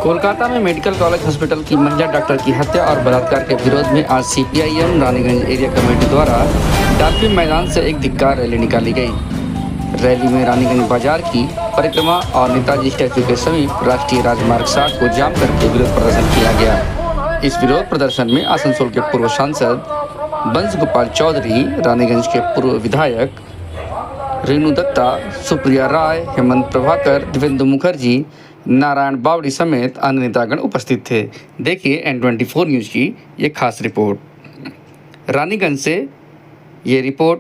कोलकाता में medical college hospital की महिला डॉक्टर की हत्या और बलात्कार के विरोध में आज सीपीआईएम रानीगंज एरिया कमेटी द्वारा डाल्फिन मैदान से एक धिक्कार रैली निकाली गई। रैली में रानीगंज बाजार की परिक्रमा और नेताजी स्टैचू के समीप राष्ट्रीय राजमार्ग 60 को जाम करके विरोध प्रदर्शन किया गया। इस विरोध प्रदर्शन में आसनसोल के पूर्व सांसद बंश गोपाल चौधरी, रानीगंज के पूर्व विधायक रेणु दत्ता, सुप्रिया राय, हेमंत प्रभाकर, देवेंद्र मुखर्जी, नारायण बावड़ी समेत अन्य नेतागण उपस्थित थे। देखिए N24 न्यूज की ये खास रिपोर्ट। रानीगंज से ये रिपोर्ट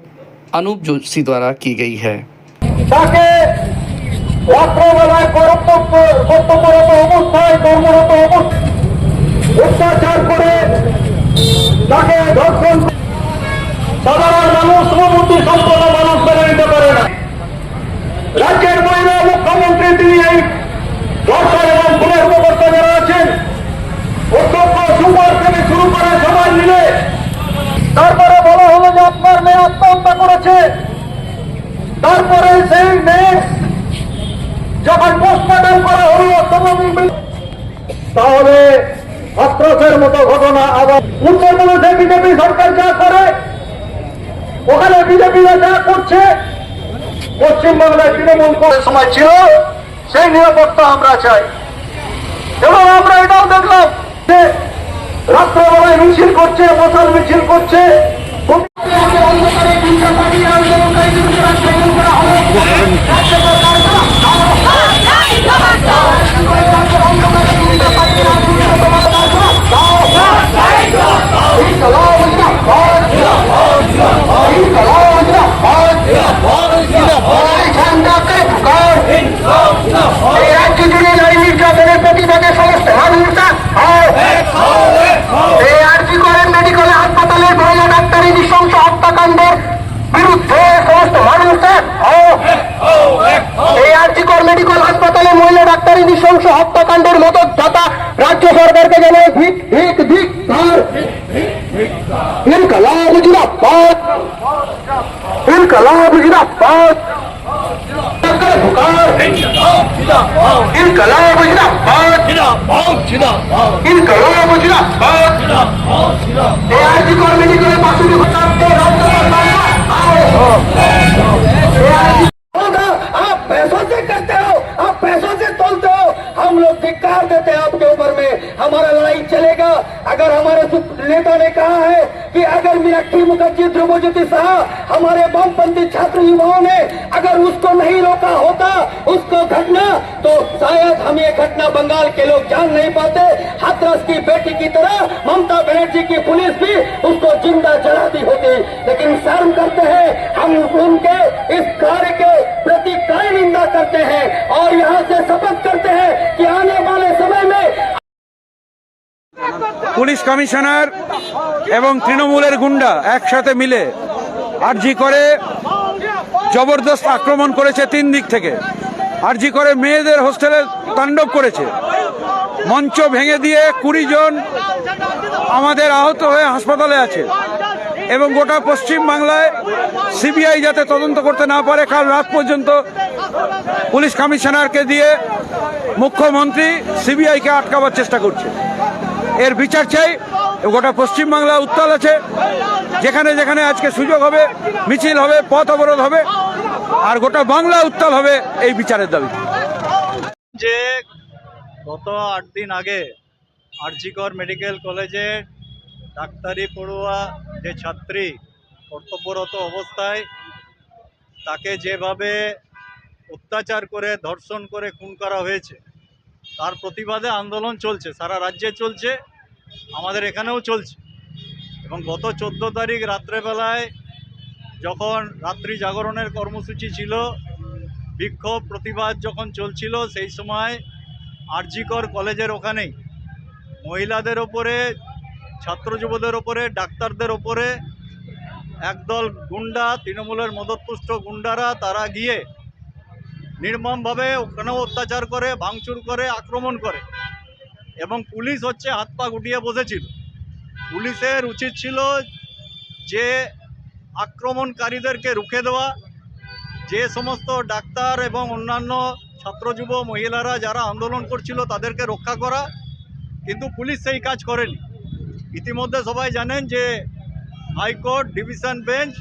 अनूप जोशी द्वारा की गई है। রাজ্যের মহিলা মুখ্যমন্ত্রী তিনি এই দর্শন এবং পুলিশ ব্যবস্থা যারা আছেন অধ্যক্ষ সুপার থেকে শুরু করে সবাই মিলে তারপরে বলা হলো যে আপনার মেয়ে আত্মহত্যা করেছে। তারপরে সেই মেয়ে যখন পোস্টমর্টম করা হলো তাহলে আক্রোশের মতো ঘটনা আবার উত্তরপ্রদেশে বিজেপি সরকার যা করে, ওখানে বিজেপিরা যা করছে, পশ্চিমবাংলায় তৃণমূল করার সময় ছিল, সেই নিরাপত্তা আমরা চাই। এবং আমরা এটাও দেখলাম যে রাত্রেবেলায় মিছিল করছে, মশাল মিছিল করছে। মেডিকেল হাসপাতালের মহিলা ডাক্তারি নৃশংস হত্যাকাণ্ডের বিরুদ্ধে সমস্ত মানুষের এই আরজিকর মেডিকেল হাসপাতালে মহিলা ডাক্তারি নৃশংস হত্যাকাণ্ডের মদতদাতা রাজ্য সরকারকে জানায় ধিক ধিক ধিক ইনকলাব জিন্দাবাদ, ইনকলাব জিন্দাবাদ, ইনকলাব জিন্দাবাদ, ইনকলাব জিন্দাবাদ। এই আরজিকর মেডিকেলের পাশে आप पैसों से करते हो, आप पैसों से तोलते हो। हम लोग धिक्कार देते हैं आपके ऊपर में। हमारा लड़ाई चलेगा। अगर हमारे नेता ने कहा है कि अगर मीनाक्षी मुखर्जी, ध्रुवज्योति शाह, हमारे वामपंथी छात्र युवाओं ने अगर उसको नहीं रोका होता, उसको घटना, तो शायद हम ये घटना बंगाल के लोग जान नहीं पाते। हाथरस की बेटी की तरह ममता बनर्जी की पुलिस भी उसको जिंदा जलाती होती। लेकिन शर्म करते हैं हम उनके इस कार्य के प्रति कड़ी निंदा करते हैं और यहाँ से शपथ करते हैं कि आने वाले समय में পুলিশ কমিশনার এবং তৃণমূলের গুন্ডা একসাথে মিলে আরজি করে জবরদস্ত আক্রমণ করেছে 3 দিক থেকে। আরজি করে মেয়েদের হোস্টেলে তাণ্ডব করেছে, মঞ্চ ভেঙে দিয়ে 20 জন আমাদের আহত হয়ে হাসপাতালে আছে। এবং গোটা পশ্চিম বাংলায় সিবিআই যাতে তদন্ত করতে না পারে, কাল রাত পর্যন্ত পুলিশ কমিশনারকে দিয়ে মুখ্যমন্ত্রী সিবিআইকে আটকাবার চেষ্টা করছে। এর বিচার চাই। গোটা পশ্চিম বাংলা উত্তাল আছে। যেখানে যেখানে আজকে সুযোগ হবে, মিছিল হবে, পথ অবরোধ হবে, আর গোটা বাংলা উত্তাল হবে এই বিচারের দাবি। যে গত 8 দিন আগে আরজিকর মেডিকেল কলেজে ডাক্তারি পড়ুয়া যে ছাত্রী কর্তব্যরত অবস্থায় তাকে যেভাবে অত্যাচার করে, ধর্ষণ করে খুন করা হয়েছে, তার প্রতিবাদে আন্দোলন চলছে, সারা রাজ্যে চলছে, আমাদের এখানেও চলছে। এবং গত 14 তারিখ রাত্রেবেলায় যখন রাত্রি জাগরণের কর্মসূচি ছিল, বিক্ষোভ প্রতিবাদ যখন চলছিল, সেই সময় আরজিকর কলেজের ওখানেই মহিলাদের ওপরে, ছাত্র যুবদের ওপরে, ডাক্তারদের ওপরে একদল গুন্ডা, তৃণমূলের মদতপুষ্ট গুন্ডারা, তারা গিয়ে নির্মমভাবে ওখানেও অত্যাচার করে, ভাঙচুর করে, আক্রমণ করে। এবং পুলিশ হাত পা গুটিয়ে বসেছিল। পুলিশের উচিত ছিল যে আক্রমণকারীদেরকে রুখে দেওয়া, যে সমস্ত ডাক্তার এবং অন্যান্য ছাত্র যুব মহিলারা যারা আন্দোলন করছিল তাদেরকে রক্ষা করা, কিন্তু পুলিশ সেই কাজ করেনি। ইতিমধ্যে সবাই জানেন যে হাইকোর্ট ডিভিশন বেঞ্চ,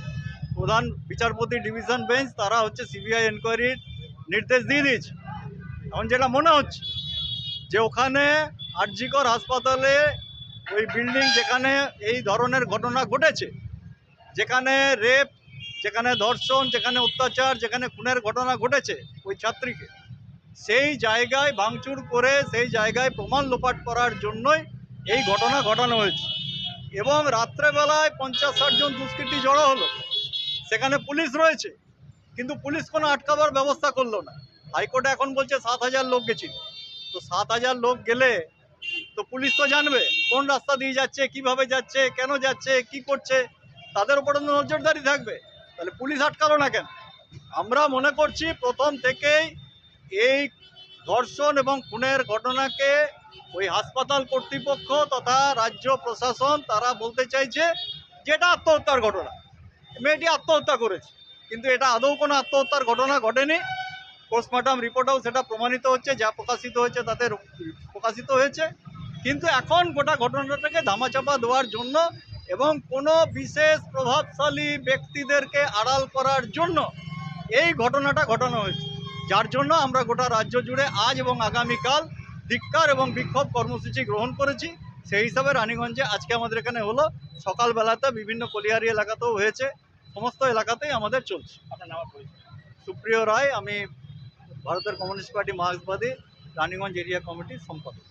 প্রধান বিচারপতি ডিভিশন বেঞ্চ, তারা হচ্ছে সিবিআই এনকোয়ারির নির্দেশ দিয়ে দিয়েছে। এখন যেটা মনে হচ্ছে যে ওখানে আরজিকর হাসপাতালে ওই বিল্ডিং যেখানে এই ধরনের ঘটনা ঘটেছে, যেখানে রেপ, যেখানে ধর্ষণ, যেখানে অত্যাচার, যেখানে খুনের ঘটনা ঘটেছে ওই ছাত্রীকে, সেই জায়গায় ভাঙচুর করে সেই জায়গায় প্রমাণ লোপাট করার জন্যই এই ঘটনা ঘটানো হয়েছে। এবং রাত্রেবেলায় 50-60 জন দুষ্কৃতী জড়ো হলো, সেখানে পুলিশ রয়েছে, কিন্তু পুলিশ কোনো আটকাবার ব্যবস্থা করলো না। হাইকোর্টে এখন বলছে 7000 লোক গেছিল। তো 7000 লোক গেলে তো পুলিশ তো জানবে কোন রাস্তা দিয়ে যাচ্ছে, কিভাবে যাচ্ছে, কেন যাচ্ছে, কি করছে, তাদের উপরে নজরদারি থাকবে। তাহলে পুলিশ আটকালো না কেন? আমরা মনে করছি প্রথম থেকেই এই ধর্ষণ এবং খুনের ঘটনাকে ওই হাসপাতাল কর্তৃপক্ষ তথা রাজ্য প্রশাসন তারা বলতে চাইছে যে এটা আত্মহত্যার ঘটনা, মেয়েটি আত্মহত্যা করেছে, কিন্তু এটা আদৌ কোনো আত্মহত্যার ঘটনা ঘটেনি। পোস্টমর্টম রিপোর্টেও সেটা প্রমাণিত হচ্ছে, যা প্রকাশিত হয়েছে তাতে প্রকাশিত হয়েছে। কিন্তু এখন গোটা ঘটনাটাকে ধামাচাপা দেওয়ার জন্য এবং কোনো বিশেষ প্রভাবশালী ব্যক্তিদেরকে আড়াল করার জন্য এই ঘটনাটা ঘটানো হয়েছে, যার জন্য আমরা গোটা রাজ্য জুড়ে আজ এবং আগামীকাল ধিক্কার এবং বিক্ষোভ কর্মসূচি গ্রহণ করেছি। সেই হিসাবে রানীগঞ্জে আজকে আমাদের এখানে হলো, সকালবেলাতে বিভিন্ন কলিয়ারি এলাকাতেও হয়েছে, সমস্ত এলাকাতেই আমাদের চলছে। আপনার নাম পরিচয়? সুপ্রিয় রায়, আমি ভারতের কমিউনিস্ট পার্টি মার্ক্সবাদী রানীগঞ্জ এরিয়া কমিটির সম্পাদক।